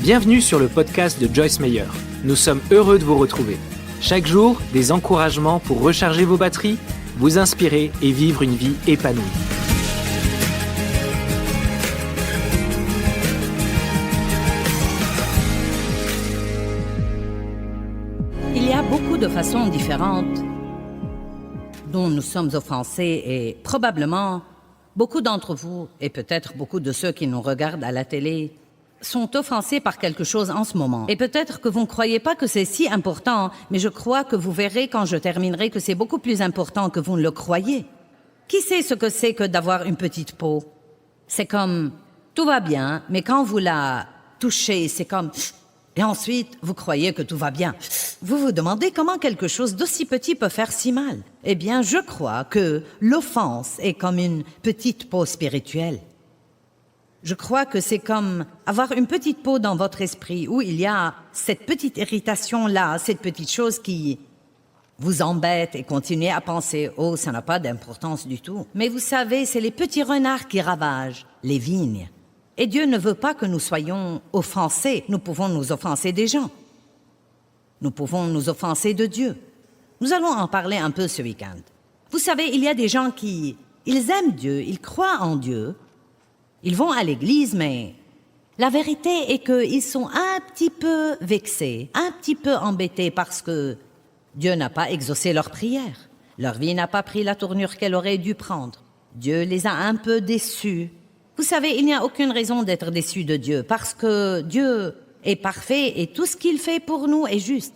Bienvenue sur le podcast de Joyce Meyer. Nous sommes heureux de vous retrouver. Chaque jour, des encouragements pour recharger vos batteries, vous inspirer et vivre une vie épanouie. Il y a beaucoup de façons différentes dont nous sommes offensés et probablement beaucoup d'entre vous, et peut-être beaucoup de ceux qui nous regardent à la télé, sont offensés par quelque chose en ce moment. Et peut-être que vous ne croyez pas que c'est si important, mais je crois que vous verrez quand je terminerai que c'est beaucoup plus important que vous ne le croyez. Qui sait ce que c'est que d'avoir une petite peau? C'est comme, tout va bien, mais quand vous la touchez, c'est comme... Et ensuite, vous croyez que tout va bien. Vous vous demandez comment quelque chose d'aussi petit peut faire si mal. Eh bien, je crois que l'offense est comme une petite peau spirituelle. Je crois que c'est comme avoir une petite peau dans votre esprit où il y a cette petite irritation-là, cette petite chose qui vous embête et continuez à penser « Oh, ça n'a pas d'importance du tout ». Mais vous savez, c'est les petits renards qui ravagent les vignes. Et Dieu ne veut pas que nous soyons offensés. Nous pouvons nous offenser des gens. Nous pouvons nous offenser de Dieu. Nous allons en parler un peu ce week-end. Vous savez, il y a des gens ils aiment Dieu, ils croient en Dieu. Ils vont à l'église, mais la vérité est qu'ils sont un petit peu vexés, un petit peu embêtés parce que Dieu n'a pas exaucé leurs prières. Leur vie n'a pas pris la tournure qu'elle aurait dû prendre. Dieu les a un peu déçus. Vous savez, il n'y a aucune raison d'être déçu de Dieu parce que Dieu est parfait et tout ce qu'il fait pour nous est juste.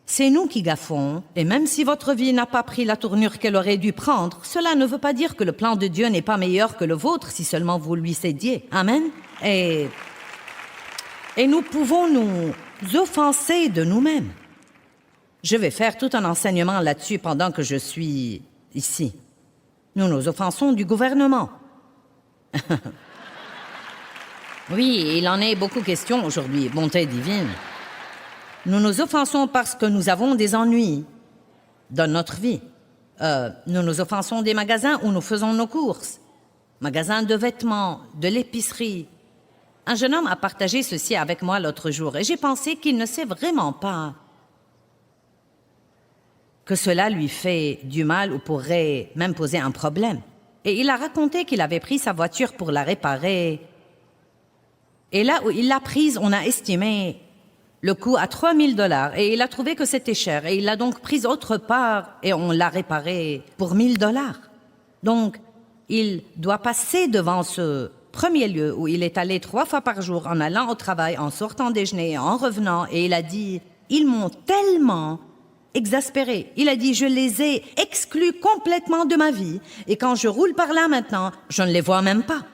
C'est nous qui gaffons, et même si votre vie n'a pas pris la tournure qu'elle aurait dû prendre, cela ne veut pas dire que le plan de Dieu n'est pas meilleur que le vôtre si seulement vous lui cédiez. Amen. Et nous pouvons nous offenser de nous-mêmes. Je vais faire tout un enseignement là-dessus pendant que je suis ici. Nous nous offensons du gouvernement. Oui, il en est beaucoup question aujourd'hui, bonté divine. Nous nous offensons parce que nous avons des ennuis dans notre vie. Nous nous offensons des magasins où nous faisons nos courses. Magasins de vêtements, de l'épicerie. Un jeune homme a partagé ceci avec moi l'autre jour et j'ai pensé qu'il ne sait vraiment pas que cela lui fait du mal ou pourrait même poser un problème. Et il a raconté qu'il avait pris sa voiture pour la réparer. Et là où il l'a prise, on a estimé le coût à $3 000 et il a trouvé que c'était cher. Et il l'a donc prise autre part et on l'a réparée pour $1 000. Donc, il doit passer devant ce premier lieu où il est allé 3 fois par jour en allant au travail, en sortant déjeuner, en revenant. Et il a dit, ils m'ont tellement exaspéré. Il a dit, je les ai exclus complètement de ma vie. Et quand je roule par là maintenant, je ne les vois même pas.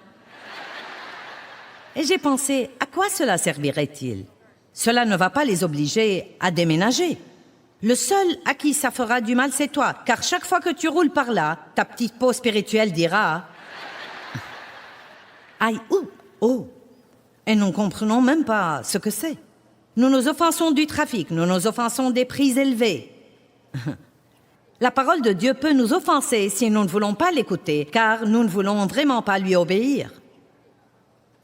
Et j'ai pensé, à quoi cela servirait-il? Cela ne va pas les obliger à déménager. Le seul à qui ça fera du mal, c'est toi. Car chaque fois que tu roules par là, ta petite peau spirituelle dira « Aïe, ouh, oh !» Et nous ne comprenons même pas ce que c'est. Nous nous offensons du trafic, nous nous offensons des prix élevés. La parole de Dieu peut nous offenser si nous ne voulons pas l'écouter, car nous ne voulons vraiment pas lui obéir.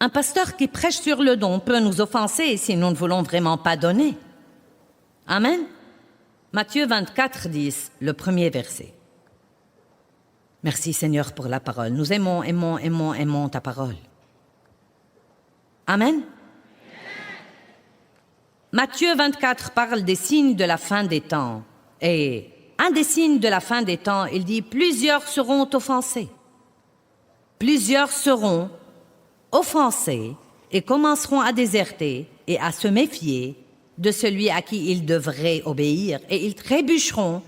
Un pasteur qui prêche sur le don peut nous offenser si nous ne voulons vraiment pas donner. Amen. Matthieu 24, 10, le premier verset. Merci Seigneur pour la parole. Nous aimons ta parole. Amen. Matthieu 24 parle des signes de la fin des temps. Et un des signes de la fin des temps, il dit « Plusieurs seront offensés. Plusieurs seront offensés et commenceront à déserter et à se méfier de celui à qui ils devraient obéir, et ils trébucheront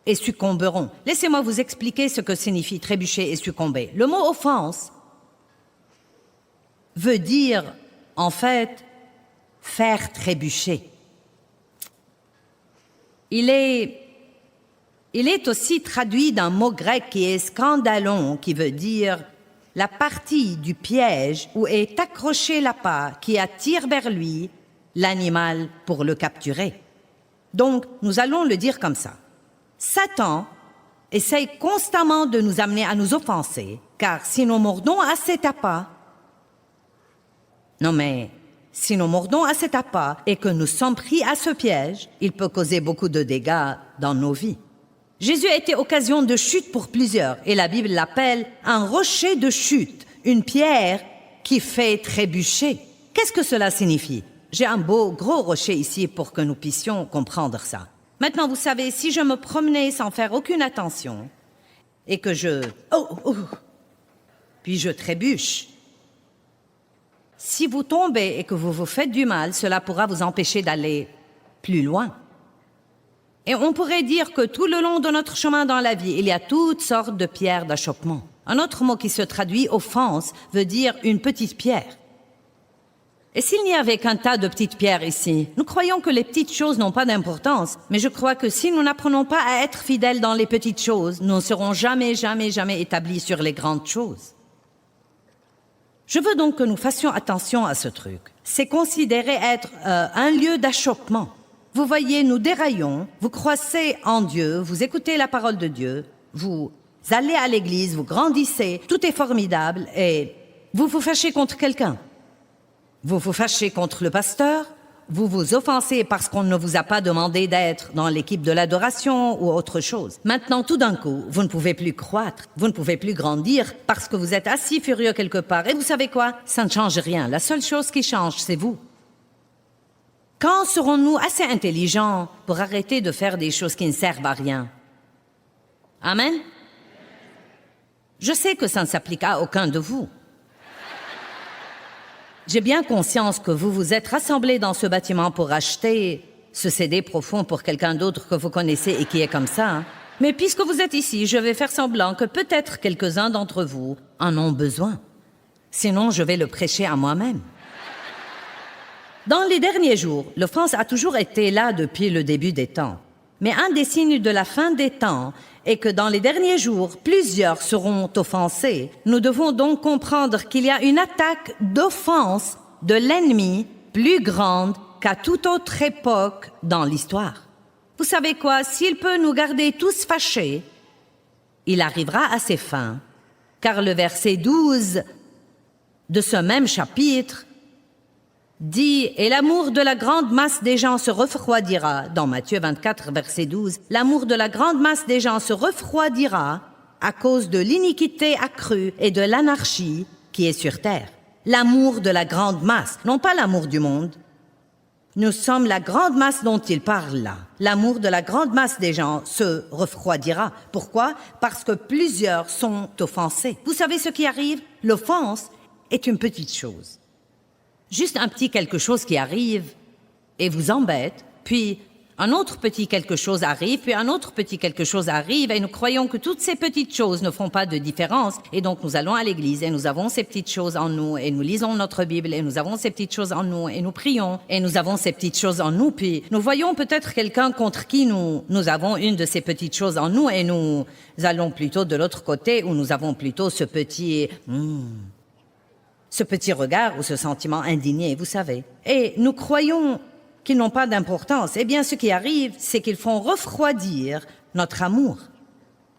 et succomberont. » Laissez-moi vous expliquer ce que signifie trébucher et succomber. Le mot « offense » veut dire, en fait, faire trébucher. Il est aussi traduit d'un mot grec qui est scandalon, qui veut dire la partie du piège où est accroché l'appât qui attire vers lui l'animal pour le capturer. Donc, nous allons le dire comme ça. Satan essaye constamment de nous amener à nous offenser, car si nous mordons à cet appât, non mais Si nous mordons à cet appât et que nous sommes pris à ce piège, il peut causer beaucoup de dégâts dans nos vies. Jésus a été occasion de chute pour plusieurs et la Bible l'appelle un rocher de chute, une pierre qui fait trébucher. Qu'est-ce que cela signifie? J'ai un beau gros rocher ici pour que nous puissions comprendre ça. Maintenant, vous savez, si je me promenais sans faire aucune attention et que puis je trébuche, si vous tombez et que vous vous faites du mal, cela pourra vous empêcher d'aller plus loin. Et on pourrait dire que tout le long de notre chemin dans la vie, il y a toutes sortes de pierres d'achoppement. Un autre mot qui se traduit offense veut dire une petite pierre. Et s'il n'y avait qu'un tas de petites pierres ici, nous croyons que les petites choses n'ont pas d'importance, mais je crois que si nous n'apprenons pas à être fidèles dans les petites choses, nous ne serons jamais établis sur les grandes choses. Je veux donc que nous fassions attention à ce truc. C'est considéré être un lieu d'achoppement. Vous voyez, nous déraillons, vous croissez en Dieu, vous écoutez la parole de Dieu, vous allez à l'église, vous grandissez, tout est formidable et vous vous fâchez contre quelqu'un. Vous vous fâchez contre le pasteur, vous vous offensez parce qu'on ne vous a pas demandé d'être dans l'équipe de l'adoration ou autre chose. Maintenant, tout d'un coup, vous ne pouvez plus croître, vous ne pouvez plus grandir parce que vous êtes assis furieux quelque part. Et vous savez quoi? Ça ne change rien. La seule chose qui change, c'est vous. Quand serons-nous assez intelligents pour arrêter de faire des choses qui ne servent à rien? Amen? Je sais que ça ne s'applique à aucun de vous. J'ai bien conscience que vous vous êtes rassemblés dans ce bâtiment pour acheter ce CD profond pour quelqu'un d'autre que vous connaissez et qui est comme ça. Hein? Mais puisque vous êtes ici, je vais faire semblant que peut-être quelques-uns d'entre vous en ont besoin. Sinon, je vais le prêcher à moi-même. Dans les derniers jours, l'offense a toujours été là depuis le début des temps. Mais un des signes de la fin des temps est que dans les derniers jours, plusieurs seront offensés. Nous devons donc comprendre qu'il y a une attaque d'offense de l'ennemi plus grande qu'à toute autre époque dans l'histoire. Vous savez quoi? S'il peut nous garder tous fâchés, il arrivera à ses fins, car le verset 12 de ce même chapitre dit « Et l'amour de la grande masse des gens se refroidira » dans Matthieu 24, verset 12. « L'amour de la grande masse des gens se refroidira à cause de l'iniquité accrue et de l'anarchie qui est sur terre. » L'amour de la grande masse, non pas l'amour du monde. Nous sommes la grande masse dont il parle là. L'amour de la grande masse des gens se refroidira. Pourquoi? Parce que plusieurs sont offensés. Vous savez ce qui arrive? L'offense est une petite chose. Juste un petit quelque chose qui arrive et vous embête, puis un autre petit quelque chose arrive, puis un autre petit quelque chose arrive, et nous croyons que toutes ces petites choses ne font pas de différence, et donc nous allons à l'église, et nous avons ces petites choses en nous, et nous lisons notre Bible, et nous avons ces petites choses en nous, et nous prions, et nous avons ces petites choses en nous, puis nous voyons peut-être quelqu'un contre qui nous avons une de ces petites choses en nous, et nous allons plutôt de l'autre côté, où nous avons plutôt ce petit regard ou ce sentiment indigné, vous savez. Et nous croyons qu'ils n'ont pas d'importance. Eh bien, ce qui arrive, c'est qu'ils font refroidir notre amour.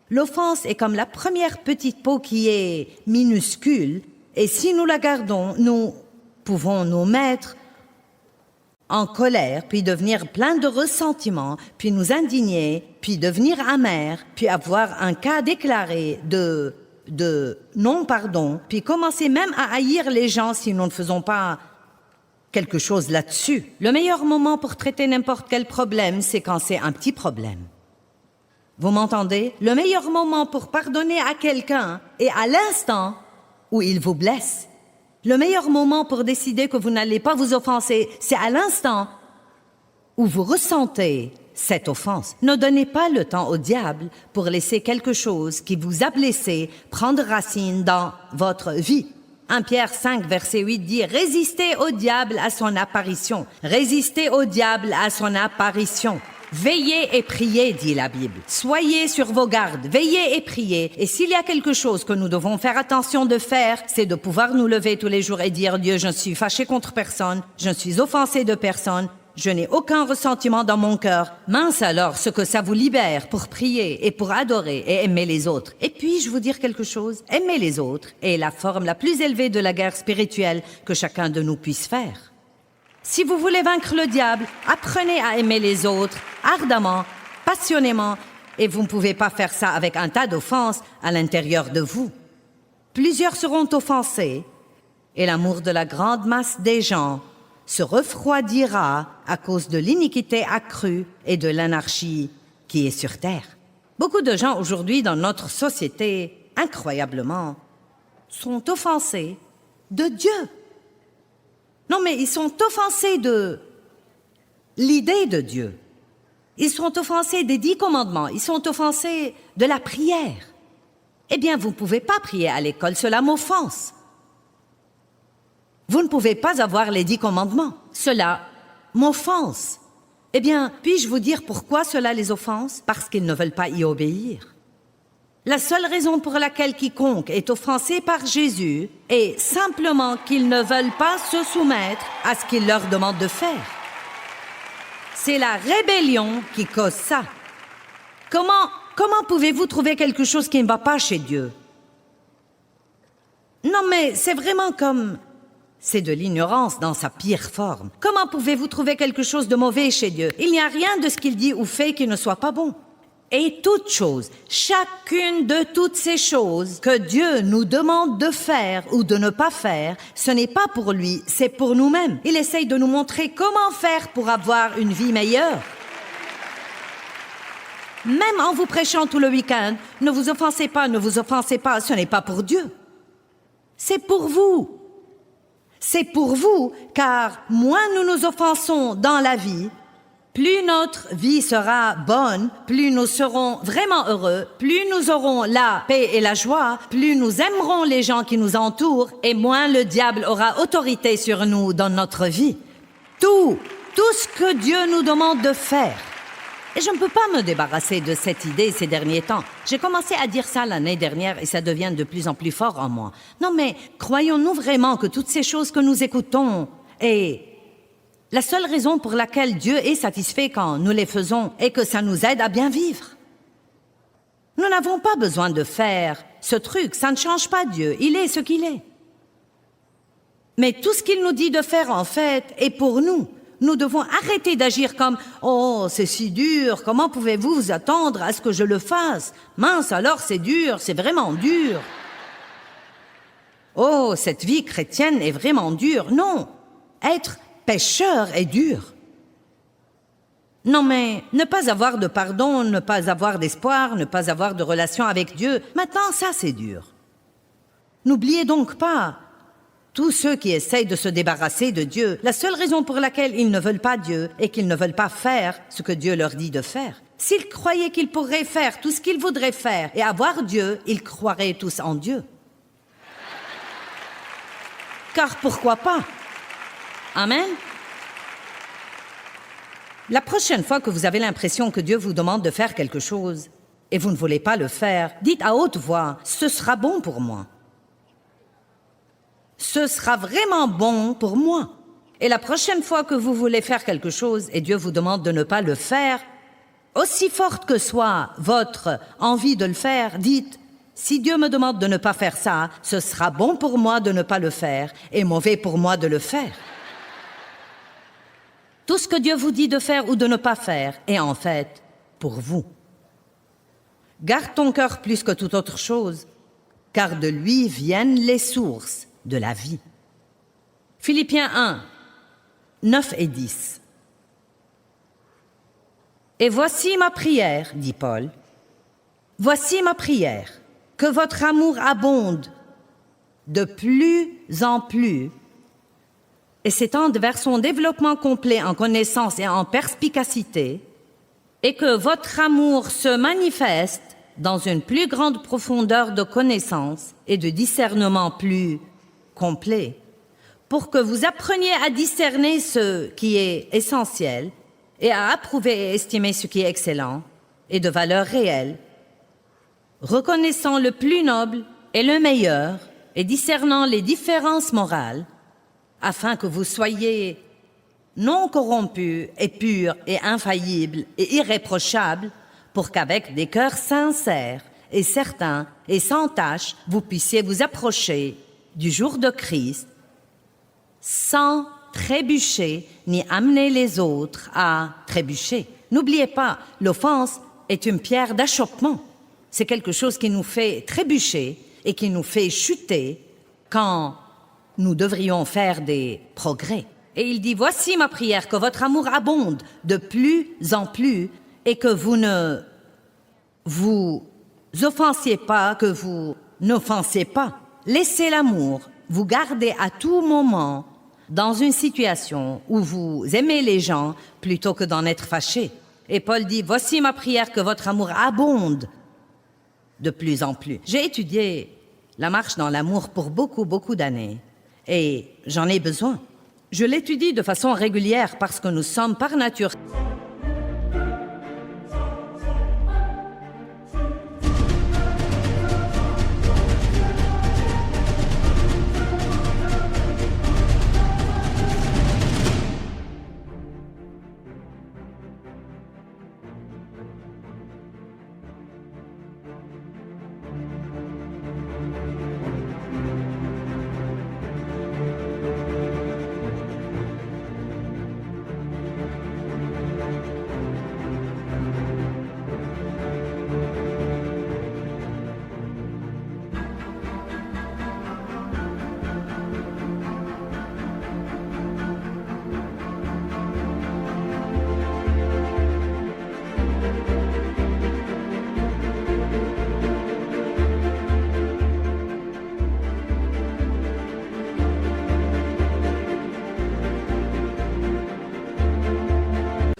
L'offense est comme la première petite peau qui est minuscule, et si nous la gardons, nous pouvons nous mettre en colère, puis devenir plein de ressentiment, puis nous indigner, puis devenir amers, puis avoir un cas déclaré de non-pardon, puis commencer même à haïr les gens si nous ne faisons pas quelque chose là-dessus. Le meilleur moment pour traiter n'importe quel problème, c'est quand c'est un petit problème. Vous m'entendez? Le meilleur moment pour pardonner à quelqu'un est à l'instant où il vous blesse. Le meilleur moment pour décider que vous n'allez pas vous offenser, c'est à l'instant où vous ressentez cette offense. Ne donnez pas le temps au diable pour laisser quelque chose qui vous a blessé prendre racine dans votre vie. 1 Pierre 5, verset 8 dit « Résistez au diable à son apparition. Résistez au diable à son apparition. Veillez et priez, dit la Bible. Soyez sur vos gardes, veillez et priez. Et s'il y a quelque chose que nous devons faire attention de faire, c'est de pouvoir nous lever tous les jours et dire « Dieu, je ne suis fâché contre personne, je ne suis offensé de personne. » Je n'ai aucun ressentiment dans mon cœur. Mince alors ce que ça vous libère pour prier et pour adorer et aimer les autres. Et puis-je vous dire quelque chose? Aimer les autres est la forme la plus élevée de la guerre spirituelle que chacun de nous puisse faire. Si vous voulez vaincre le diable, apprenez à aimer les autres ardemment, passionnément, et vous ne pouvez pas faire ça avec un tas d'offenses à l'intérieur de vous. Plusieurs seront offensés, et l'amour de la grande masse des gens se refroidira à cause de l'iniquité accrue et de l'anarchie qui est sur terre. Beaucoup de gens aujourd'hui dans notre société, incroyablement, sont offensés de Dieu. Non, mais ils sont offensés de l'idée de Dieu. Ils sont offensés des 10 commandements. Ils sont offensés de la prière. Eh bien, vous ne pouvez pas prier à l'école, cela m'offense. Vous ne pouvez pas avoir les 10 commandements, cela m'offense. Eh bien, puis-je vous dire pourquoi cela les offense? Parce qu'ils ne veulent pas y obéir. La seule raison pour laquelle quiconque est offensé par Jésus est simplement qu'ils ne veulent pas se soumettre à ce qu'il leur demande de faire. C'est la rébellion qui cause ça. Comment pouvez-vous trouver quelque chose qui ne va pas chez Dieu? Non, mais c'est vraiment comme... C'est de l'ignorance dans sa pire forme. Comment pouvez-vous trouver quelque chose de mauvais chez Dieu? Il n'y a rien de ce qu'il dit ou fait qui ne soit pas bon. Et toute chose, chacune de toutes ces choses que Dieu nous demande de faire ou de ne pas faire, ce n'est pas pour lui, c'est pour nous-mêmes. Il essaye de nous montrer comment faire pour avoir une vie meilleure. Même en vous prêchant tout le week-end, ne vous offensez pas, ce n'est pas pour Dieu. C'est pour vous. C'est pour vous, car moins nous nous offensons dans la vie, plus notre vie sera bonne, plus nous serons vraiment heureux, plus nous aurons la paix et la joie, plus nous aimerons les gens qui nous entourent et moins le diable aura autorité sur nous dans notre vie. Tout ce que Dieu nous demande de faire. Et je ne peux pas me débarrasser de cette idée ces derniers temps. J'ai commencé à dire ça l'année dernière et ça devient de plus en plus fort en moi. Non mais, croyons-nous vraiment que toutes ces choses que nous écoutons et la seule raison pour laquelle Dieu est satisfait quand nous les faisons est que ça nous aide à bien vivre? Nous n'avons pas besoin de faire ce truc, ça ne change pas Dieu, il est ce qu'il est. Mais tout ce qu'il nous dit de faire en fait est pour nous. Nous devons arrêter d'agir comme « Oh, c'est si dur, comment pouvez-vous vous attendre à ce que je le fasse? Mince, alors c'est dur, c'est vraiment dur. » Oh, cette vie chrétienne est vraiment dure. Non, être pécheur est dur. Non mais, ne pas avoir de pardon, ne pas avoir d'espoir, ne pas avoir de relation avec Dieu, maintenant ça c'est dur. N'oubliez donc pas, tous ceux qui essayent de se débarrasser de Dieu, la seule raison pour laquelle ils ne veulent pas Dieu est qu'ils ne veulent pas faire ce que Dieu leur dit de faire. S'ils croyaient qu'ils pourraient faire tout ce qu'ils voudraient faire et avoir Dieu, ils croiraient tous en Dieu. Car pourquoi pas? Amen. La prochaine fois que vous avez l'impression que Dieu vous demande de faire quelque chose et vous ne voulez pas le faire, dites à haute voix, « Ce sera bon pour moi. » Ce sera vraiment bon pour moi. Et la prochaine fois que vous voulez faire quelque chose et Dieu vous demande de ne pas le faire, aussi forte que soit votre envie de le faire, dites « Si Dieu me demande de ne pas faire ça, ce sera bon pour moi de ne pas le faire et mauvais pour moi de le faire. » Tout ce que Dieu vous dit de faire ou de ne pas faire est en fait pour vous. Garde ton cœur plus que toute autre chose, car de lui viennent les sources de la vie. Philippiens 1, 9 et 10. Et voici ma prière, dit Paul, voici ma prière, que votre amour abonde de plus en plus et s'étende vers son développement complet en connaissance et en perspicacité, et que votre amour se manifeste dans une plus grande profondeur de connaissance et de discernement plus complet, pour que vous appreniez à discerner ce qui est essentiel et à approuver et estimer ce qui est excellent et de valeur réelle, reconnaissant le plus noble et le meilleur et discernant les différences morales, afin que vous soyez non corrompus et purs et infaillibles et irréprochables, pour qu'avec des cœurs sincères et certains et sans tache, vous puissiez vous approcher du jour de Christ sans trébucher ni amener les autres à trébucher. N'oubliez pas, l'offense est une pierre d'achoppement. C'est quelque chose qui nous fait trébucher et qui nous fait chuter quand nous devrions faire des progrès. Et il dit, voici ma prière, que votre amour abonde de plus en plus et que vous ne vous offensiez pas, que vous n'offensiez pas. Laissez l'amour vous garder à tout moment dans une situation où vous aimez les gens plutôt que d'en être fâché. Et Paul dit, voici ma prière, que votre amour abonde de plus en plus. J'ai étudié la marche dans l'amour pour beaucoup d'années et j'en ai besoin. Je l'étudie de façon régulière parce que nous sommes par nature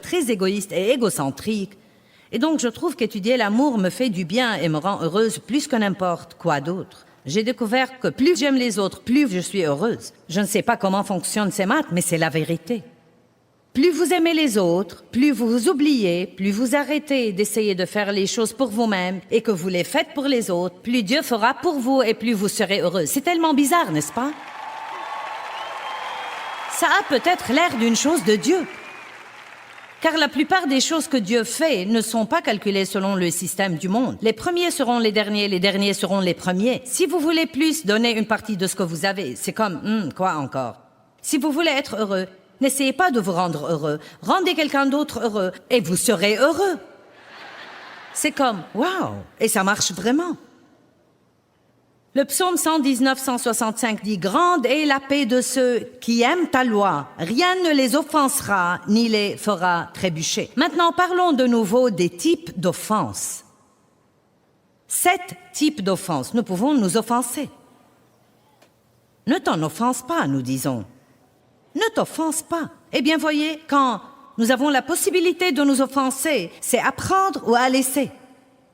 très égoïste et égocentrique. Et donc, je trouve qu'étudier l'amour me fait du bien et me rend heureuse plus que n'importe quoi d'autre. J'ai découvert que plus j'aime les autres, plus je suis heureuse. Je ne sais pas comment fonctionnent ces maths, mais c'est la vérité. Plus vous aimez les autres, plus vous vous oubliez, plus vous arrêtez d'essayer de faire les choses pour vous-même et que vous les faites pour les autres, plus Dieu fera pour vous et plus vous serez heureuse. C'est tellement bizarre, n'est-ce pas? Ça a peut-être l'air d'une chose de Dieu. Car la plupart des choses que Dieu fait ne sont pas calculées selon le système du monde. Les premiers seront les derniers seront les premiers. Si vous voulez plus, donnez une partie de ce que vous avez. C'est comme, quoi encore? Si vous voulez être heureux, n'essayez pas de vous rendre heureux. Rendez quelqu'un d'autre heureux et vous serez heureux. C'est comme, waouh! Et ça marche vraiment. Le psaume 119, 165 dit « Grande est la paix de ceux qui aiment ta loi. Rien ne les offensera ni les fera trébucher. » Maintenant, parlons de nouveau des types d'offenses. 7 types d'offenses. Nous pouvons nous offenser. Ne t'en offense pas, nous disons. Ne t'offense pas. Eh bien, voyez, quand nous avons la possibilité de nous offenser, c'est à prendre ou à laisser.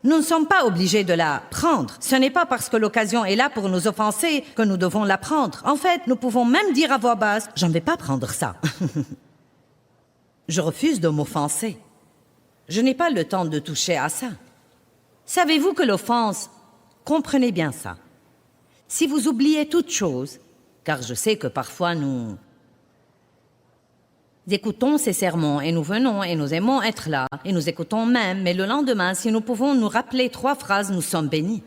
Nous ne sommes pas obligés de la prendre. Ce n'est pas parce que l'occasion est là pour nous offenser que nous devons la prendre. En fait, nous pouvons même dire à voix basse, « Je ne vais pas prendre ça. » Je refuse de m'offenser. Je n'ai pas le temps de toucher à ça. Savez-vous que l'offense, comprenez bien ça. Si vous oubliez toute chose, car je sais que parfois nous écoutons ces sermons et nous venons et nous aimons être là et nous écoutons même, mais le lendemain, si nous pouvons nous rappeler 3 phrases, nous sommes bénis.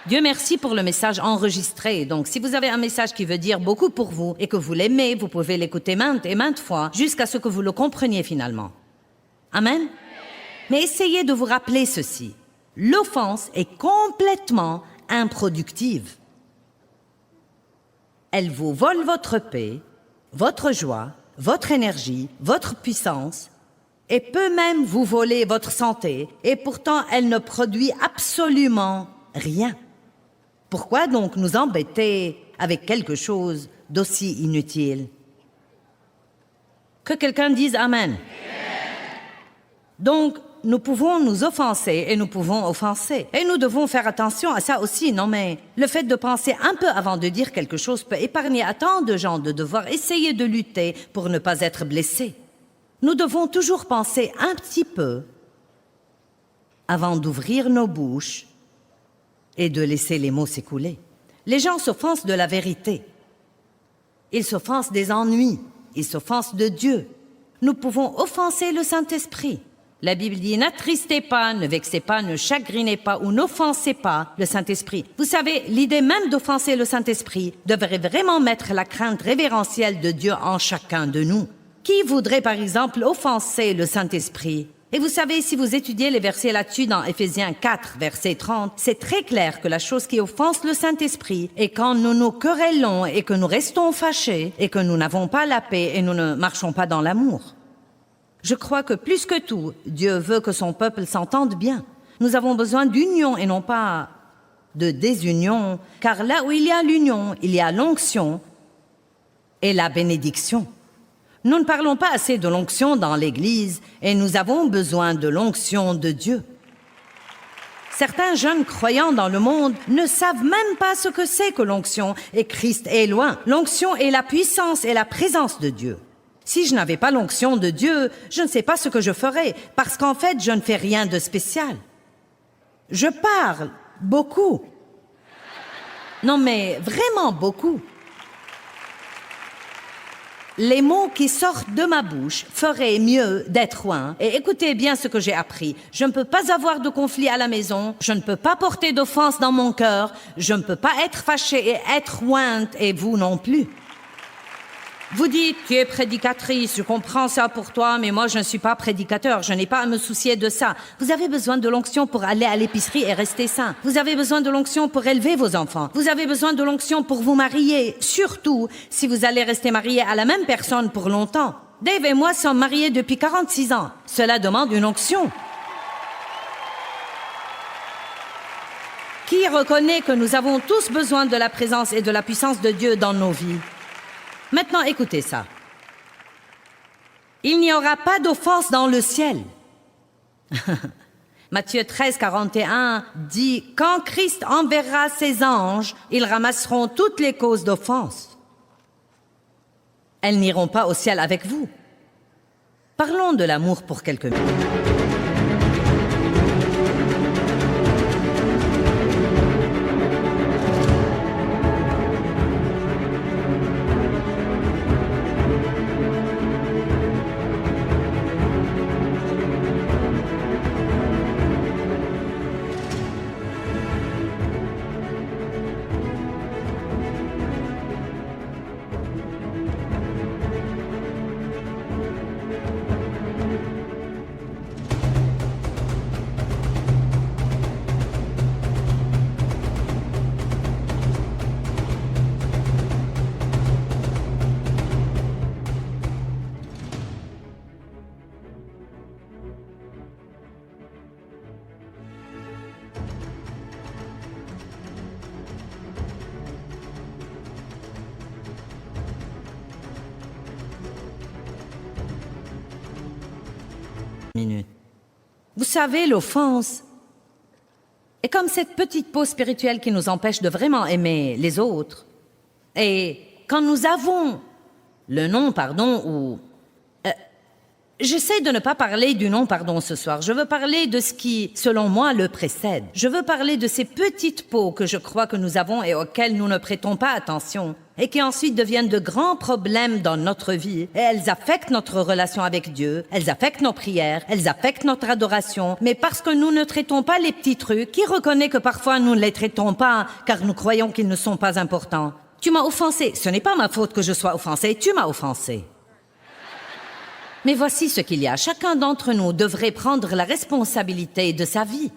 Dieu merci pour le message enregistré. Donc, si vous avez un message qui veut dire beaucoup pour vous et que vous l'aimez, vous pouvez l'écouter maintes et maintes fois jusqu'à ce que vous le compreniez finalement. Amen? Mais essayez de vous rappeler ceci. L'offense est complètement improductive. Elle vous vole votre paix, votre joie, votre énergie, votre puissance, et peut même vous voler votre santé, et pourtant elle ne produit absolument rien. Pourquoi donc nous embêter avec quelque chose d'aussi inutile? Que quelqu'un dise Amen. Donc, nous pouvons nous offenser et nous pouvons offenser. Et nous devons faire attention à ça aussi. Non mais, le fait de penser un peu avant de dire quelque chose peut épargner à tant de gens de devoir essayer de lutter pour ne pas être blessés. Nous devons toujours penser un petit peu avant d'ouvrir nos bouches et de laisser les mots s'écouler. Les gens s'offensent de la vérité. Ils s'offensent des ennuis. Ils s'offensent de Dieu. Nous pouvons offenser le Saint-Esprit. La Bible dit, n'attristez pas, ne vexez pas, ne chagrinez pas ou n'offensez pas le Saint-Esprit. Vous savez, l'idée même d'offenser le Saint-Esprit devrait vraiment mettre la crainte révérentielle de Dieu en chacun de nous. Qui voudrait par exemple offenser le Saint-Esprit? Et vous savez, si vous étudiez les versets là-dessus dans Éphésiens 4, verset 30, c'est très clair que la chose qui offense le Saint-Esprit est quand nous nous querellons et que nous restons fâchés et que nous n'avons pas la paix et nous ne marchons pas dans l'amour. Je crois que plus que tout, Dieu veut que son peuple s'entende bien. Nous avons besoin d'union et non pas de désunion, car là où il y a l'union, il y a l'onction et la bénédiction. Nous ne parlons pas assez de l'onction dans l'Église et nous avons besoin de l'onction de Dieu. Certains jeunes croyants dans le monde ne savent même pas ce que c'est que l'onction et Christ est loin. L'onction est la puissance et la présence de Dieu. Si je n'avais pas l'onction de Dieu, je ne sais pas ce que je ferais, parce qu'en fait, je ne fais rien de spécial. Je parle beaucoup. Non, mais vraiment beaucoup. Les mots qui sortent de ma bouche feraient mieux d'être loin. Et écoutez bien ce que j'ai appris. Je ne peux pas avoir de conflit à la maison. Je ne peux pas porter d'offense dans mon cœur. Je ne peux pas être fâchée et être ointe, et vous non plus. Vous dites, tu es prédicatrice, je comprends ça pour toi, mais moi je ne suis pas prédicateur, je n'ai pas à me soucier de ça. Vous avez besoin de l'onction pour aller à l'épicerie et rester sain. Vous avez besoin de l'onction pour élever vos enfants. Vous avez besoin de l'onction pour vous marier, surtout si vous allez rester marié à la même personne pour longtemps. Dave et moi sommes mariés depuis 46 ans. Cela demande une onction. Qui reconnaît que nous avons tous besoin de la présence et de la puissance de Dieu dans nos vies? Maintenant, écoutez ça. Il n'y aura pas d'offense dans le ciel. Matthieu 13, 41 dit « Quand Christ enverra ses anges, ils ramasseront toutes les causes d'offense. Elles n'iront pas au ciel avec vous. » Parlons de l'amour pour quelques minutes. Vous savez, l'offense est comme cette petite peau spirituelle qui nous empêche de vraiment aimer les autres. Et quand nous avons le non-pardon ou... J'essaie de ne pas parler du non-pardon ce soir. Je veux parler de ce qui, selon moi, le précède. Je veux parler de ces petites peaux que je crois que nous avons et auxquelles nous ne prêtons pas attention et qui ensuite deviennent de grands problèmes dans notre vie. Et elles affectent notre relation avec Dieu, elles affectent nos prières, elles affectent notre adoration. Mais parce que nous ne traitons pas les petits trucs, qui reconnaît que parfois nous ne les traitons pas car nous croyons qu'ils ne sont pas importants? Tu m'as offensé. Ce n'est pas ma faute que je sois offensé, tu m'as offensé. Mais voici ce qu'il y a. Chacun d'entre nous devrait prendre la responsabilité de sa vie.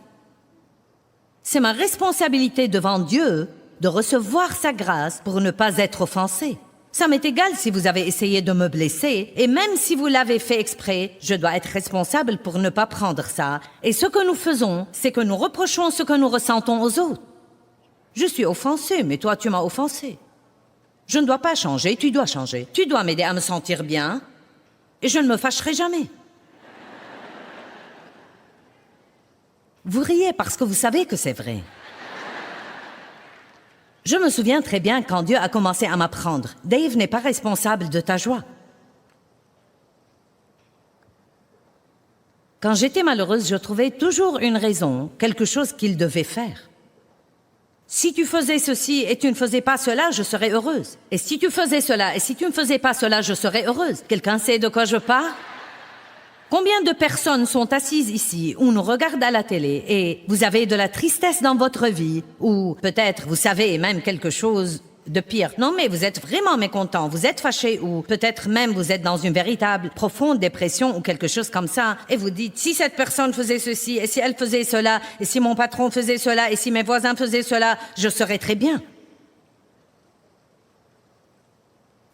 C'est ma responsabilité devant Dieu de recevoir sa grâce pour ne pas être offensé. Ça m'est égal si vous avez essayé de me blesser, et même si vous l'avez fait exprès, je dois être responsable pour ne pas prendre ça. Et ce que nous faisons, c'est que nous reprochons ce que nous ressentons aux autres. Je suis offensé, mais toi tu m'as offensé. Je ne dois pas changer, tu dois changer. Tu dois m'aider à me sentir bien. Et je ne me fâcherai jamais. Vous riez parce que vous savez que c'est vrai. Je me souviens très bien quand Dieu a commencé à m'apprendre. Dave n'est pas responsable de ta joie. Quand j'étais malheureuse, je trouvais toujours une raison, quelque chose qu'il devait faire. Si tu faisais ceci et tu ne faisais pas cela, je serais heureuse. Et si tu faisais cela et si tu ne faisais pas cela, je serais heureuse. Quelqu'un sait de quoi je parle? Combien de personnes sont assises ici ou nous regardent à la télé et vous avez de la tristesse dans votre vie ou peut-être vous savez même quelque chose de pire. Non mais vous êtes vraiment mécontent, vous êtes fâché ou peut-être même vous êtes dans une véritable profonde dépression ou quelque chose comme ça et vous dites si cette personne faisait ceci et si elle faisait cela et si mon patron faisait cela et si mes voisins faisaient cela, je serais très bien.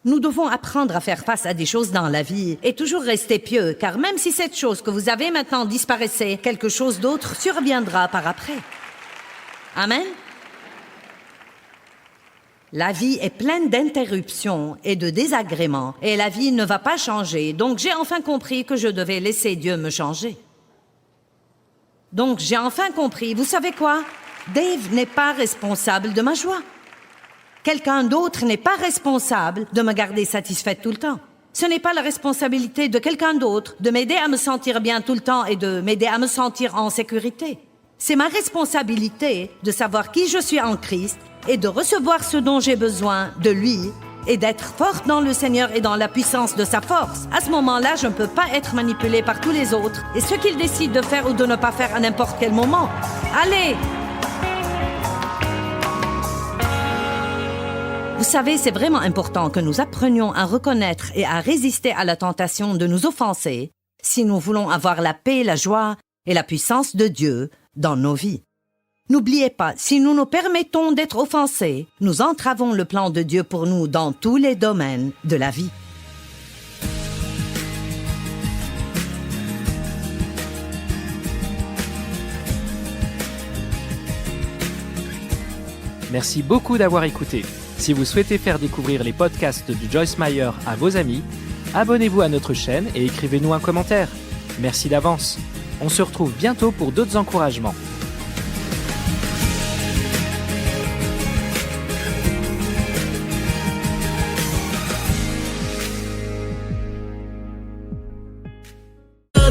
Nous devons apprendre à faire face à des choses dans la vie et toujours rester pieux, car même si cette chose que vous avez maintenant disparaissait, quelque chose d'autre surviendra par après. Amen. La vie est pleine d'interruptions et de désagréments, et la vie ne va pas changer, donc j'ai enfin compris que je devais laisser Dieu me changer. Donc j'ai enfin compris, vous savez quoi? Dave n'est pas responsable de ma joie. Quelqu'un d'autre n'est pas responsable de me garder satisfaite tout le temps. Ce n'est pas la responsabilité de quelqu'un d'autre de m'aider à me sentir bien tout le temps et de m'aider à me sentir en sécurité. C'est ma responsabilité de savoir qui je suis en Christ et de recevoir ce dont j'ai besoin de lui et d'être forte dans le Seigneur et dans la puissance de sa force. À ce moment-là, je ne peux pas être manipulée par tous les autres et ce qu'ils décident de faire ou de ne pas faire à n'importe quel moment. Allez! Vous savez, c'est vraiment important que nous apprenions à reconnaître et à résister à la tentation de nous offenser si nous voulons avoir la paix, la joie et la puissance de Dieu dans nos vies. N'oubliez pas, si nous nous permettons d'être offensés, nous entravons le plan de Dieu pour nous dans tous les domaines de la vie. Merci beaucoup d'avoir écouté. Si vous souhaitez faire découvrir les podcasts de Joyce Meyer à vos amis, abonnez-vous à notre chaîne et écrivez-nous un commentaire. Merci d'avance. On se retrouve bientôt pour d'autres encouragements.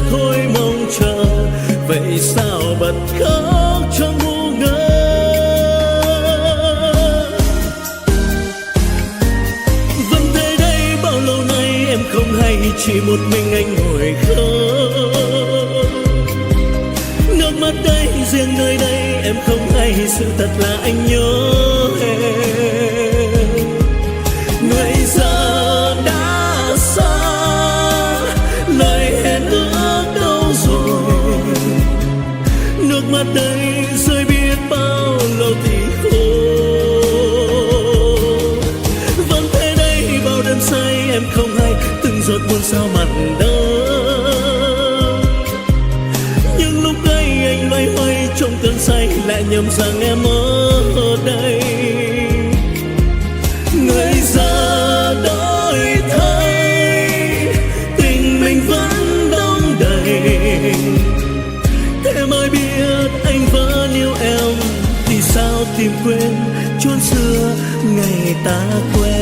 Thôi mong chờ vậy sao bật khóc trong ngu ngơ vẫn thế đây bao lâu nay em không hay chỉ một mình anh ngồi khóc nước mắt đây riêng nơi đây em không hay sự thật là anh nhớ em người giờ đã xa lời hẹn ước đâu rồi nước mắt đây rơi biết bao lâu thì khô vẫn thế đây bao đêm say em không hay từng giọt buồn sao mặn đắng nhưng lúc ấy anh loay hoay trong cơn say lại nhầm rằng em ở đây người giờ đổi thay tình mình vẫn đong đầy thế mới biết anh vẫn yêu em thì sao tìm quên chốn xưa ngày ta quen